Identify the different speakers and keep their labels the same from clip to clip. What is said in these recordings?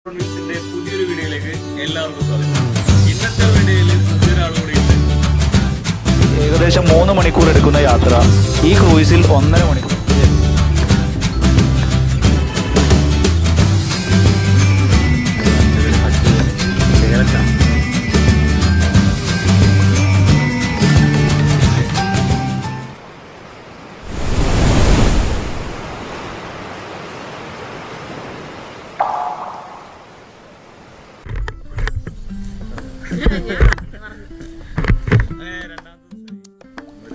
Speaker 1: പുതിയൊരു വീഡിയോയിലേക്ക് എല്ലാവർക്കും സ്വാഗതം. ഇന്നത്തെ വീഡിയോയിൽ പുതിയൊരാളുകൂടിയുണ്ട്.
Speaker 2: ഏകദേശം 3 മണിക്കൂർ എടുക്കുന്ന യാത്ര ഈ ക്രൂയിസിൽ 1.5 മണിക്കൂർ.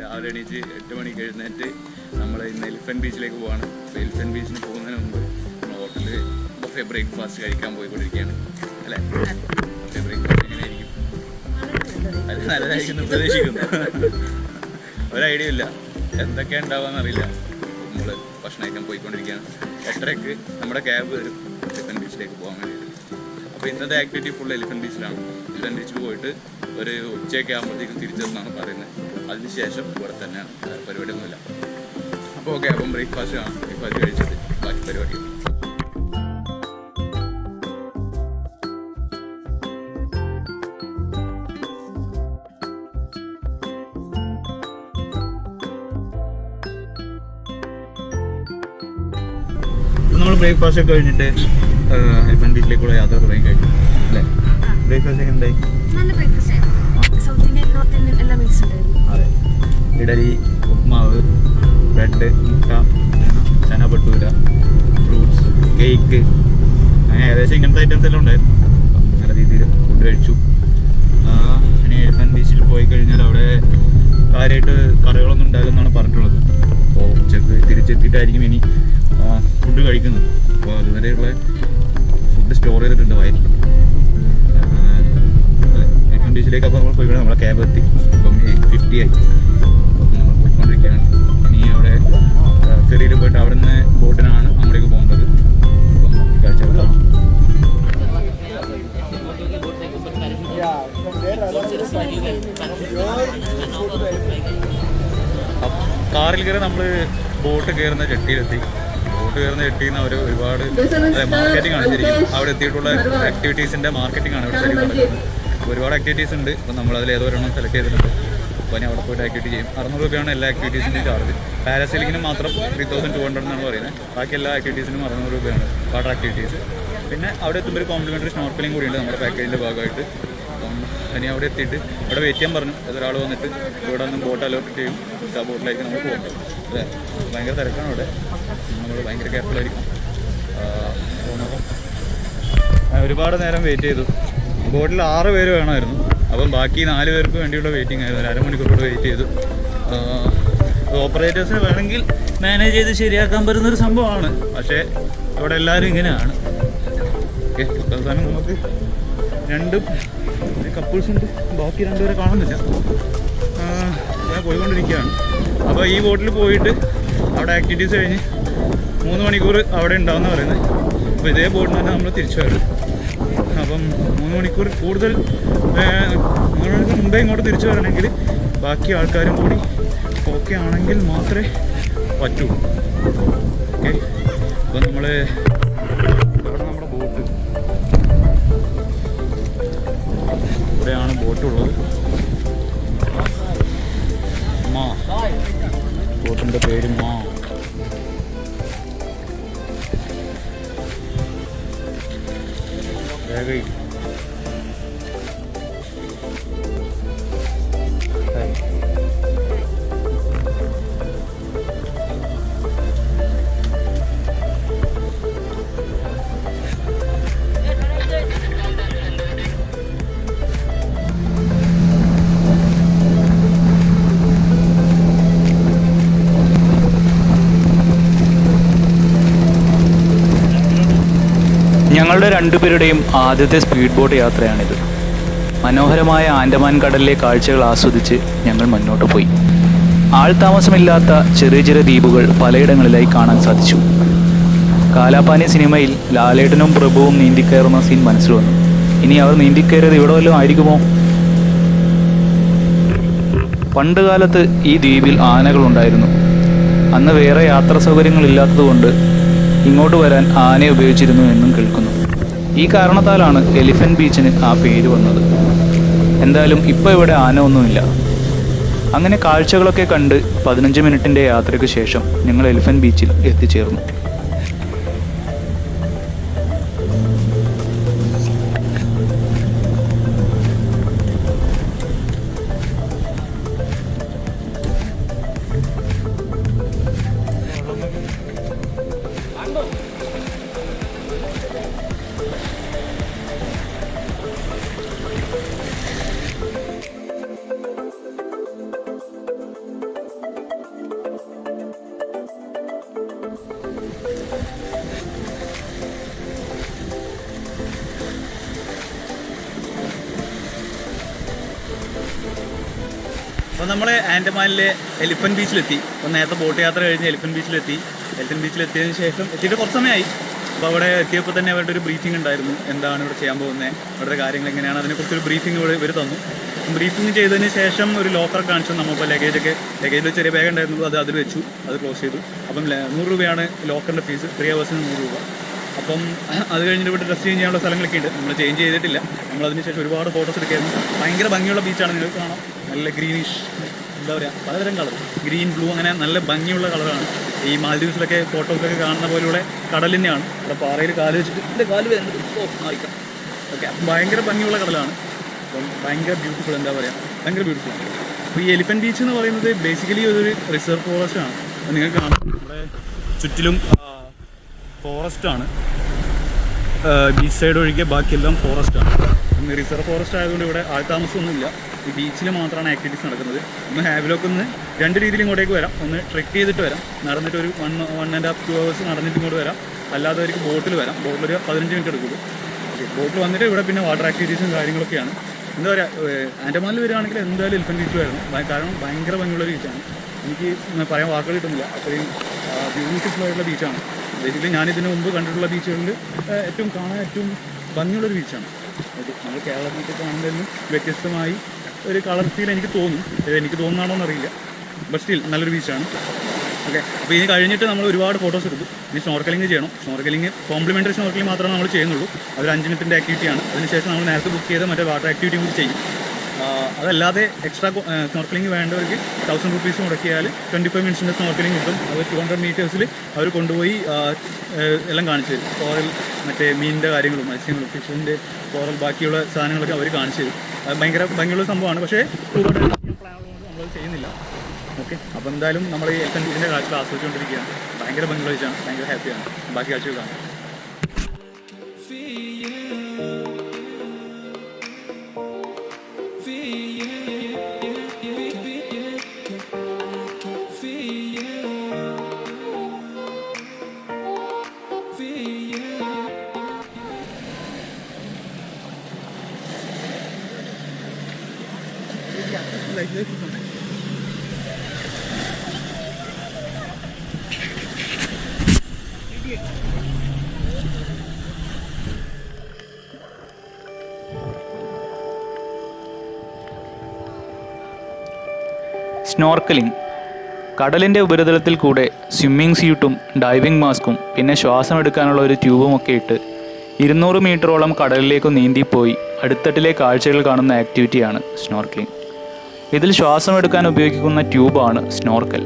Speaker 1: രാവിലെ എണീച്ച് 8 മണിക്ക് എഴുന്നേറ്റ് നമ്മൾ ഇന്ന് എലിഫന്റ് ബീച്ചിലേക്ക് പോവാണ്. എലിഫന്റ് ബീച്ചിന് പോകുന്നതിന് മുമ്പ് നമ്മൾ ഹോട്ടലിൽ ബഫെ ബ്രേക്ക്ഫാസ്റ്റ് കഴിക്കാൻ പോയിക്കൊണ്ടിരിക്കുകയാണ് അല്ലേ? ബഫെ ബ്രേക്ക്ഫാസ്റ്റ് എങ്ങനെയായിരിക്കും? അത് നല്ലതായിരിക്കും പ്രതീക്ഷിക്കുന്നു. ഒരു ഐഡിയ ഇല്ല, എന്തൊക്കെയാണ് ഉണ്ടാവുക അറിയില്ല. നമ്മൾ ഭക്ഷണം കഴിക്കാൻ പോയിക്കൊണ്ടിരിക്കുകയാണ്. 8:30 നമ്മുടെ ക്യാബ് വരും എലിഫന്റ് ബീച്ചിലേക്ക് പോകാൻ വേണ്ടിയിട്ട്. അപ്പോൾ ഇന്നത്തെ ആക്ടിവിറ്റി ഫുൾ എലിഫന്റ് ബീച്ചിലാണ്. എലിഫന്റ് ബീച്ചിൽ പോയിട്ട് ഒരു ഉച്ചയൊക്കെ ആകുമ്പോഴത്തേക്കും തിരിച്ചെന്നാണ് പറയുന്നത്. അതിനുശേഷം ഇവിടെ തന്നെയാണ്, പരിപാടിയൊന്നുമില്ല. അപ്പോൾ ഓക്കെ, അപ്പം ബ്രേക്ക്ഫാസ്റ്റ് ആണ്. ബ്രേക്ക്ഫാസ്റ്റ് കഴിച്ചിട്ട് ബാക്കി പരിപാടി. നമ്മൾ ബ്രേക്ക്ഫാസ്റ്റ് ഒക്കെ കഴിഞ്ഞിട്ട് എലിഫന്റ് ബീച്ചിലേക്കുള്ള യാത്ര തുടങ്ങി കഴിഞ്ഞു അല്ലേ? ബ്രേക്ക്ഫാസ്റ്റ് ഒക്കെ ഉണ്ടായി. അതെ, ഇഡലി, ഉപ്മാവ്, ബ്രെഡ്, മുട്ട, ചന ഭട്ടൂര, ഫ്രൂട്ട്സ്, കേക്ക്, അങ്ങനെ ഏകദേശം ഇങ്ങനത്തെ ഐറ്റംസ് എല്ലാം ഉണ്ടായിരുന്നു. നല്ല രീതിയിൽ ഫുഡ് കഴിച്ചു. ഇനി എലിഫന്റ് ബീച്ചിൽ പോയി കഴിഞ്ഞാൽ അവിടെ കാര്യമായിട്ട് കറികളൊന്നും ഉണ്ടാകുമെന്നാണ് പറഞ്ഞിട്ടുള്ളത്. അപ്പോൾ ഉച്ചക്ക് തിരിച്ചെത്തിയിട്ടായിരിക്കും ഇനി ഫുഡ് കഴിക്കുന്നത്. അപ്പോൾ അതുവരെയുള്ള ഫുഡ് സ്റ്റോർ ചെയ്തിട്ടുണ്ട് വയറ്റിൽ. എലിഫന്റ് ബീച്ചിലേക്ക് അപ്പോൾ നമ്മൾ പോയിക്കൊണ്ട് നമ്മളെ ക്യാബ് എത്തി. ഇപ്പം 8:50 ആയി. അപ്പം നമ്മൾ പോയിക്കൊണ്ടിരിക്കുകയാണ്. ഇനി അവിടെ ഫെറിയിൽ പോയിട്ട് അവിടെ നിന്ന് ബോട്ടിനാണ് അങ്ങോട്ടേക്ക് പോകേണ്ടത്. അപ്പം കാഴ്ചകൾ കാണാം. കാറിൽ കയറി നമ്മൾ ബോട്ട് കയറുന്ന ജെട്ടിയിലെത്തി. ബോട്ട് കയറുന്ന ജെട്ടിയിൽ നിന്ന് അവർ ഒരുപാട് മാർക്കറ്റിംഗ് ആണ് ശരിക്കും. അവിടെ എത്തിയിട്ടുള്ള ആക്ടിവിറ്റീസിൻ്റെ മാർക്കറ്റിംഗ് ആണ് ഇവിടെ ശരിക്കും നടക്കുന്നത്. ഒരുപാട് ആക്ടിവിറ്റീസ് ഉണ്ട്. ഇപ്പം നമ്മളതിൽ ഏതോരെണ്ണം സെലക്ട് ചെയ്തിട്ടുണ്ട്. അപ്പോൾ ഇനി അവിടെ പോയിട്ട് ആക്ടിവിറ്റി ചെയ്യും. 600 രൂപയാണ് എല്ലാ ആക്ടിവിറ്റീസിൻ്റെയും ചാർജ്. പാരാസൈലിങ്ങിന് മാത്രം 3200 എന്നാണ് പറയുന്നത്. ബാക്കി എല്ലാ ആക്ടിവിറ്റീസിനും 600 രൂപയാണ് വാട്ടർ ആക്ടിവിറ്റീസ്. പിന്നെ അവിടെ എത്തുമ്പോൾ ഒരു കോംപ്ലിമെൻ്ററി സ്നോർക്കലിംഗ് കൂടിയുണ്ട് നമ്മുടെ പാക്കേജിൻ്റെ ഭാഗമായിട്ട്. അപ്പം ഇനി അവിടെ എത്തിയിട്ട് ഇവിടെ വെയിറ്റ് ചെയ്യാൻ പറഞ്ഞു. ഏതൊരാൾ വന്നിട്ട് ഇവിടെ നിന്ന് ബോട്ട് അലോട്ട് ചെയ്യും. ആ ബോട്ടിലേക്ക് നമ്മൾ പോകും. അതെ, ഭയങ്കര തിരക്കാണ് അവിടെ. നമ്മൾ ഭയങ്കര കെയർഫുള്ളായിരിക്കും. ഒരുപാട് നേരം വെയിറ്റ് ചെയ്തു. ബോട്ടിൽ 6 പേര് വേണമായിരുന്നു. അപ്പം ബാക്കി 4 പേർക്ക് വേണ്ടിയുള്ള വെയിറ്റിംഗ് ആയിരുന്നു. 1/2 മണിക്കൂർ വെയിറ്റ് ചെയ്തു. ഓപ്പറേറ്റേഴ്സിന് വേണമെങ്കിൽ മാനേജ് ചെയ്ത് ശരിയാക്കാൻ പറ്റുന്നൊരു സംഭവമാണ്. പക്ഷേ ഇവിടെ എല്ലാവരും ഇങ്ങനെയാണ്. ഓക്കെ, അവസാനം നമുക്ക് 2 കപ്പിൾസ് ഉണ്ട്. ബാക്കി 2 പേരെ കാണുന്നില്ല. ഞാൻ പോയിക്കൊണ്ടിരിക്കുകയാണ്. അപ്പോൾ ഈ ബോട്ടിൽ പോയിട്ട് അവിടെ ആക്ടിവിറ്റീസ് കഴിഞ്ഞ് 3 മണിക്കൂർ അവിടെ ഉണ്ടാവുമെന്ന് പറയുന്നത്. അപ്പോൾ ഇതേ ബോട്ടിൽ തന്നെ നമ്മൾ തിരിച്ചു വരും. അപ്പം 3 മണിക്കൂർ കൂടുതൽ 3 മണിക്കൂർ മുമ്പേ ഇങ്ങോട്ട് തിരിച്ചു വരണമെങ്കിൽ ബാക്കി ആൾക്കാരും കൂടി ഓക്കെ ആണെങ്കിൽ മാത്രമേ പറ്റൂ. ഓക്കെ, അപ്പം നമ്മൾ ഇവിടെ നമ്മുടെ ബോട്ട്, ഇവിടെയാണ് ബോട്ടുള്ളത്. മാ, ബോട്ടിൻ്റെ പേര് മാ. വേഗം
Speaker 2: ഞങ്ങളുടെ 2 പേരുടെയും ആദ്യത്തെ സ്പീഡ് ബോട്ട് യാത്രയാണിത്. മനോഹരമായ ആൻഡമാൻ കടലിലെ കാഴ്ചകൾ ആസ്വദിച്ച് ഞങ്ങൾ മുന്നോട്ട് പോയി. ആൾതാമസമില്ലാത്ത ചെറിയ ചെറിയ ദ്വീപുകൾ പലയിടങ്ങളിലായി കാണാൻ സാധിച്ചു. കാലാപാനി സിനിമയിൽ ലാലേട്ടനും പ്രഭുവും നീന്തിക്കയറുന്ന സീൻ മനസ്സിൽ വന്നു. ഇനി അവർ നീന്തിക്കയറിയത് ഇവിടെ വല്ലതും ആയിരിക്കുമോ? പണ്ടുകാലത്ത് ഈ ദ്വീപിൽ ആനകളുണ്ടായിരുന്നു. അന്ന് വേറെ യാത്രാ സൗകര്യങ്ങളില്ലാത്തതുകൊണ്ട് ഇങ്ങോട്ട് വരാൻ ആനയെ ഉപയോഗിച്ചിരുന്നു എന്നും കേൾക്കുന്നു. ഈ കാരണത്താലാണ് എലിഫന്റ് ബീച്ചിന് ആ പേര് വന്നത്. എന്തായാലും ഇപ്പോൾ ഇവിടെ ആന ഒന്നുമില്ല. അങ്ങനെ കാഴ്ചകളൊക്കെ കണ്ട് 15 മിനിറ്റിൻ്റെ യാത്രയ്ക്ക് ശേഷം ഞങ്ങൾ എലിഫന്റ് ബീച്ചിൽ എത്തിച്ചേർന്നു.
Speaker 1: അപ്പോൾ നമ്മൾ ആൻഡമാനിലെ എലിഫന്റ് ബീച്ചിലെത്തി. അപ്പോൾ നേരത്തെ ബോട്ട് യാത്ര കഴിഞ്ഞ് എലിഫന്റ് ബീച്ചിലെത്തി. എലിഫന്റ് ബീച്ചിലെത്തിയതിന് ശേഷം എത്തിയിട്ട് കുറച്ച് സമയമായി. അപ്പോൾ അവിടെ എത്തിയപ്പോൾ തന്നെ അവരുടെ ഒരു ബ്രീഫിംഗ് ഉണ്ടായിരുന്നു. എന്താണ് ഇവിടെ ചെയ്യാൻ പോകുന്നത്, അവിടുത്തെ കാര്യങ്ങൾ എങ്ങനെയാണ്, അതിനെക്കുറിച്ചൊരു ബ്രീഫിംഗ് ഇവിടെ ഇവർ തന്നു. ബ്രീഫിംഗ് ചെയ്തതിന് ശേഷം ഒരു ലോക്കർ കാണിച്ചു. നമ്മളിപ്പോൾ ലഗേജിൽ ചെറിയ ബാഗ് ഉണ്ടായിരുന്നുള്ളൂ, അതിൽ വെച്ചു, അത് ക്ലോസ് ചെയ്തു. അപ്പം 100 രൂപയാണ് ലോക്കറിൻ്റെ ഫീസ്, 3 ഹവേഴ്സിന് 100 രൂപ. അപ്പം അത് കഴിഞ്ഞിട്ട് ഇവിടെ ഡ്രസ് ചേഞ്ച് ചെയ്യാനുള്ള സ്ഥലങ്ങളൊക്കെ ഉണ്ട്. നമ്മൾ ചേഞ്ച് ചെയ്തിട്ടില്ല. നമ്മളതിന് ശേഷം ഒരുപാട് ഫോട്ടോസ് എടുക്കായിരുന്നു. ഭയങ്കര ഭംഗിയുള്ള ബീച്ചാണ്, നിങ്ങൾക്ക് കാണാം. നല്ല ഗ്രീനിഷ്, എന്താ പറയുക, പലതരം കളർ, ഗ്രീൻ, ബ്ലൂ, അങ്ങനെ നല്ല ഭംഗിയുള്ള കളറാണ്. ഈ മാൽഡീവ്സിലൊക്കെ ഫോട്ടോസൊക്കെ കാണുന്ന പോലെയുള്ള കടൽ തന്നെയാണ്. അവിടെ പാറയിൽ കാല് വെച്ചിട്ട് എൻ്റെ കാല് വരുന്നത് മാറിക്കാം. ഓക്കെ, ഭയങ്കര ഭംഗിയുള്ള കടലാണ്. അപ്പം ഭയങ്കര ബ്യൂട്ടിഫുൾ, എന്താ പറയുക, ഭയങ്കര ബ്യൂട്ടിഫുൾ. അപ്പോൾ ഈ എലിഫന്റ് ബീച്ച് എന്ന് പറയുന്നത് ബേസിക്കലി ഒരു റിസർവ് ഫോറസ്റ്റ് ആണ്. നിങ്ങൾക്ക് കാണാം നമ്മുടെ ചുറ്റിലും ഫോറസ്റ്റാണ്. ബീച്ച് സൈഡ് ഒഴികെ ബാക്കിയെല്ലാം ഫോറസ്റ്റാണ്. റിസർവ് ഫോറസ്റ്റ് ആയതുകൊണ്ട് ഇവിടെ ആൾത്താമസമൊന്നുമില്ല. ഈ ബീച്ചിൽ മാത്രമാണ് ആക്ടിവിറ്റീസ് നടക്കുന്നത്. ഒന്ന് ഹാവലോക്കിൽ നിന്ന് 2 രീതിയിൽ ഇങ്ങോട്ടേക്ക് വരാം. ഒന്ന് ട്രെക്ക് ചെയ്തിട്ട് വരാം, നടന്നിട്ട് ഒരു 1.5 to 2 hours നടന്നിട്ട് ഇങ്ങോട്ട് വരാം. അല്ലാതെ അവർക്ക് ബോട്ടിൽ വരാം. ബോട്ടിലൊരു 15 മിനിറ്റ് എടുക്കുള്ളൂ. ഓക്കെ, ബോട്ടിൽ വന്നിട്ട് ഇവിടെ പിന്നെ വാട്ടർ ആക്ടിവിറ്റീസും കാര്യങ്ങളൊക്കെയാണ്. എന്താ പറയുക, ആൻഡമാനിൽ വരികയാണെങ്കിൽ എന്തായാലും എലിഫന്റ് ബീച്ച് വരണം. കാരണം ഭയങ്കര ഭംഗിയുള്ള ബീച്ചാണ്. എനിക്ക് പറയാൻ വാക്കുകൾ കിട്ടുന്നില്ല, അത്രയും ബ്യൂട്ടിഫുൾ ആയിട്ടുള്ള ബീച്ചാണ്. ബേസിക്കലി ഞാനിതിന് മുമ്പ് കണ്ടിട്ടുള്ള ബീച്ചുകളിൽ ഏറ്റവും കാണാൻ ഏറ്റവും ഭംഗിയുള്ളൊരു ബീച്ചാണ്. നമ്മൾ കേരളത്തിൽ കാണുന്നതിൽ വ്യത്യസ്തമായി ഒരു കളർ ഫീൽ എനിക്ക് തോന്നും. എനിക്ക് തോന്നുന്നാണോ എന്നറിയില്ല, ബട്ട് സ്റ്റിൽ നല്ലൊരു ബീച്ചാണ്. ഓക്കെ, അപ്പോൾ ഇത് കഴിഞ്ഞിട്ട് നമ്മൾ ഒരുപാട് ഫോട്ടോസ് എടുക്കും. ഇനി സ്നോർക്കലിംഗ് ചെയ്യണം. സ്നോർക്കലിംഗ് കോംപ്ലിമെൻ്ററി സ്നോർക്കലിംഗ് മാത്രമേ നമ്മൾ ചെയ്യുന്നുള്ളൂ. അതൊരു 5 മിനിറ്റിൻ്റെ ആക്ടിവിറ്റിയാണ്. അതിനുശേഷം നമ്മൾ നേരത്തെ ബുക്ക് ചെയ്ത മറ്റേ വാട്ടർ ആക്ടിവിറ്റി കൂടി ചെയ്യും. അതല്ലാതെ എക്സ്ട്രാ സ്നോർക്കലിംഗ് വേണ്ടവർക്ക് 1000 rupees മുടക്കിയാൽ 25 മിനിറ്റ്സിൻ്റെ സ്നോർക്കലിംഗ് കിട്ടും. അത് 200 meters അവർ കൊണ്ടുപോയി എല്ലാം കാണിച്ചു തരും. കോറൽ, മറ്റേ മീനിൻ്റെ കാര്യങ്ങളും മത്സ്യങ്ങളും ഫിഷിൻ്റെ കോറൽ, ബാക്കിയുള്ള സാധനങ്ങളൊക്കെ അവർ കാണിച്ചു തരും. അത് ഭയങ്കര ഭംഗിയുള്ള സംഭവമാണ്. പക്ഷേ നമ്മൾ ചെയ്യുന്നില്ല. ഓക്കെ, അപ്പോൾ എന്തായാലും നമ്മൾ ഈ എലിഫന്റ് ബീച്ചിൻ്റെ കാഴ്ചകൾ ആസ്വദിച്ചുകൊണ്ടിരിക്കുകയാണ്. ഭയങ്കര ഭംഗിയുള്ള ബീച്ചാണ്, ഭയങ്കര ഹാപ്പിയാണ്. ബാക്കി കാഴ്ചകൾ കാണാം.
Speaker 2: സ്നോർക്കലിംഗ്, കടലിൻ്റെ ഉപരിതലത്തിൽ കൂടെ സ്വിമ്മിംഗ് സ്യൂട്ടും ഡൈവിംഗ് മാസ്കും പിന്നെ ശ്വാസം എടുക്കാനുള്ള ഒരു ട്യൂബുമൊക്കെ ഇട്ട് 200 മീറ്ററോളം കടലിലേക്ക് നീന്തിപ്പോയി അടുത്തട്ടിലെ കാഴ്ചകൾ കാണുന്ന ആക്ടിവിറ്റിയാണ് സ്നോർക്കലിംഗ്. ഇതിൽ ശ്വാസം എടുക്കാൻ ഉപയോഗിക്കുന്ന ട്യൂബാണ് സ്നോർക്കൽ.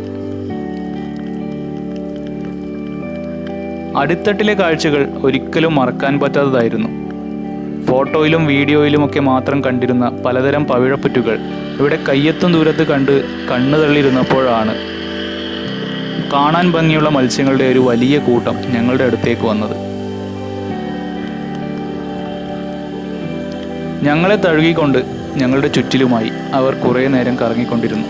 Speaker 2: അടിത്തട്ടിലെ കാഴ്ചകൾ ഒരിക്കലും മറക്കാൻ പറ്റാത്തതായിരുന്നു. ഫോട്ടോയിലും വീഡിയോയിലുമൊക്കെ മാത്രം കണ്ടിരുന്ന പലതരം പവിഴപ്പുറ്റുകൾ ഇവിടെ കയ്യെത്തും ദൂരത്ത് കണ്ട് കണ്ണു തള്ളിയിരുന്നപ്പോഴാണ് കാണാൻ ഭംഗിയുള്ള മത്സ്യങ്ങളുടെ ഒരു വലിയ കൂട്ടം ഞങ്ങളുടെ അടുത്തേക്ക് വന്നത്. ഞങ്ങളെ തഴുകിക്കൊണ്ട് ഞങ്ങളുടെ ചുറ്റിലുമായി അവർ കുറേ നേരം കറങ്ങിക്കൊണ്ടിരുന്നു.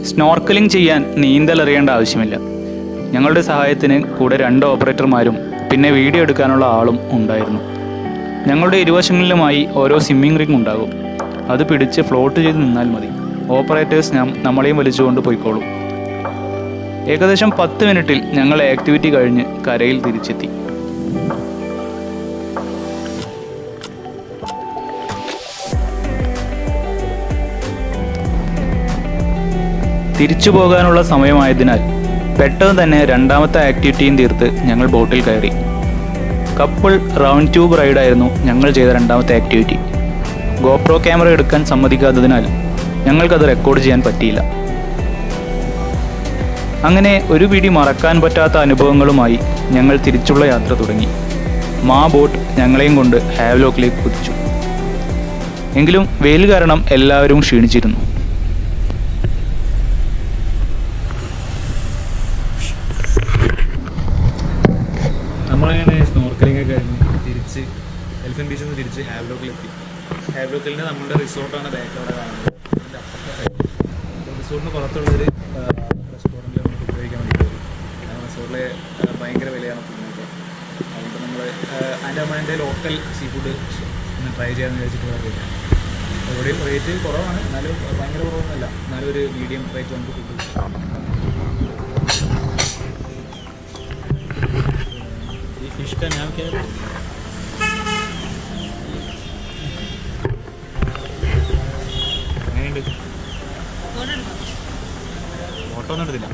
Speaker 2: സ്നോർക്കലിംഗ് ചെയ്യാൻ നീന്തലറിയേണ്ട ആവശ്യമില്ല. ഞങ്ങളുടെ സഹായത്തിന് കൂടെ 2 ഓപ്പറേറ്റർമാരും പിന്നെ വീഡിയോ എടുക്കാനുള്ള ആളും ഉണ്ടായിരുന്നു. ഞങ്ങളുടെ ഇരുവശങ്ങളിലുമായി ഓരോ സ്വിമ്മിംഗ് റിംഗ് ഉണ്ടാകും. അത് പിടിച്ച് ഫ്ലോട്ട് ചെയ്ത് നിന്നാൽ മതി. ഓപ്പറേറ്റേഴ്സ് നമ്മളെയും വലിച്ചുകൊണ്ട് പോയിക്കോളും. ഏകദേശം 10 മിനിറ്റിൽ ഞങ്ങൾ ആക്ടിവിറ്റി കഴിഞ്ഞ് കരയിൽ തിരിച്ചെത്തി. തിരിച്ചു പോകാനുള്ള സമയമായതിനാൽ പെട്ടെന്ന് തന്നെ 2ാമത്തെ ആക്ടിവിറ്റിയും തീർത്ത് ഞങ്ങൾ ബോട്ടിൽ കയറി. കപ്പിൾ റൗണ്ട് ട്യൂബ് റൈഡായിരുന്നു ഞങ്ങൾ ചെയ്ത 2ാമത്തെ ആക്ടിവിറ്റി. ഗോപ്രോ ക്യാമറ എടുക്കാൻ സമ്മതിക്കാത്തതിനാൽ ഞങ്ങൾക്കത് റെക്കോർഡ് ചെയ്യാൻ പറ്റിയില്ല. അങ്ങനെ ഒരു പിടി മറക്കാൻ പറ്റാത്ത അനുഭവങ്ങളുമായി ഞങ്ങൾ തിരിച്ചുള്ള യാത്ര തുടങ്ങി. ബോട്ട് ഞങ്ങളെയും കൊണ്ട് ഹാവ്ലോക്കിലേക്ക് കുതിച്ചു. എങ്കിലും വെയിൽ കാരണം എല്ലാവരും ക്ഷീണിച്ചിരുന്നു. നമ്മളങ്ങനെ സ്നോർക്കലിംഗ് കഴിഞ്ഞ് തിരിച്ച് എലിഫൻ ബീച്ചിൽ നിന്ന് തിരിച്ച് ഹാവ്ലോക്കിലെത്തി. ഹാവ്ലോക്കിൽ നിന്ന് നമ്മുടെ റിസോർട്ടാണ് ബാക്ക് അവിടെ കാണുന്നത്. അതിൻ്റെ അപ്പുറത്തെ സൈഡ് റിസോർട്ടിന് പുറത്തുള്ളൊരു റെസ്റ്റോറൻറ്റിൽ നമുക്ക് ഫുഡ് കഴിക്കാൻ വേണ്ടി പോയി. റിസോർട്ടിലെ ഭയങ്കര വിലയാണ് ഫുഡിനൊക്കെ. അതുകൊണ്ട് നമ്മൾ ആൻഡമാൻ്റെ ലോക്കൽ സീ ഫുഡ് ഒന്ന് ട്രൈ ചെയ്യാമെന്ന് വിചാരിച്ചിട്ട് പോയില്ല. എവിടെയും റേറ്റ് കുറവാണ്, എന്നാലും ഭയങ്കര കുറവൊന്നുമല്ല. എന്നാലും ഒരു മീഡിയം റേറ്റ് നമുക്ക് ഫുഡ് കിട്ടും. फिश का नाम क्या है? ഫോട്ടോ ഒന്നും എടുത്തില്ല.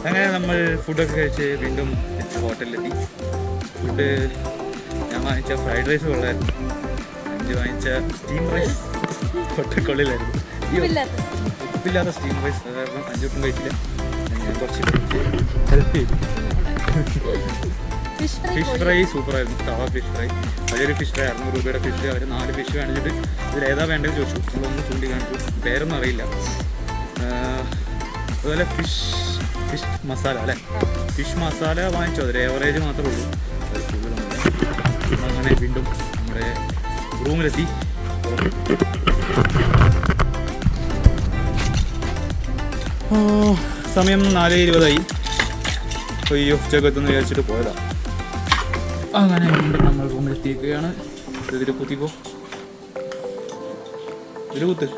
Speaker 2: അങ്ങനെ നമ്മൾ ഫുഡൊക്കെ കഴിച്ച് വീണ്ടും ഹോട്ടലിലെത്തി. ഫുഡ് ഞാൻ വാങ്ങിച്ച ഫ്രൈഡ് റൈസ് കൊള്ളായിരുന്നു. 5 വാങ്ങിച്ച സ്റ്റീം റൈസ് ഹോട്ടൽക്കുള്ളിലായിരുന്നു. ഉപ്പില്ലാത്ത സ്റ്റീം റൈസ്, അത് കാരണം 5 ഒട്ടും കഴിച്ചില്ല. ഞാൻ കുറച്ച് ഹെൽപ്പ് ചെയ്തു. ഫിഷ് ഫ്രൈ സൂപ്പറായിരുന്നു. തവ ഫിഷ് ഫ്രൈ, വലിയൊരു ഫിഷ് ഫ്രൈ 600 രൂപയുടെ ഫിഷ്. അവർ 4 ഫിഷ് കാണിച്ചിട്ട് ഇതിലേതാ വേണ്ടതെന്ന് ചോദിച്ചു. നമ്മളൊന്ന് ചൂണ്ടി കാണിച്ചു. പേരൊന്നും അറിയില്ല. അതുപോലെ ഫിഷ് മസാല അല്ലേ, ഫിഷ് മസാല വാങ്ങിച്ചു. അതൊരു ഏവറേജ് മാത്രമേ ഉള്ളൂ, അത് കൂടുതലൊന്നുമില്ല. അങ്ങനെ വീണ്ടും നമ്മുടെ റൂമിലെത്തി. സമയം 4:20 അയ്യോ ഉച്ചക്കെത്തുന്ന് വിചാരിച്ചിട്ട് പോയതാണ്. അങ്ങനെ വീണ്ടും നമ്മൾ റൂമിലെത്തിയിരിക്കുകയാണ്. ഇതിൽ കുത്തിക്കോ, ഇതിൽ കുത്ത്.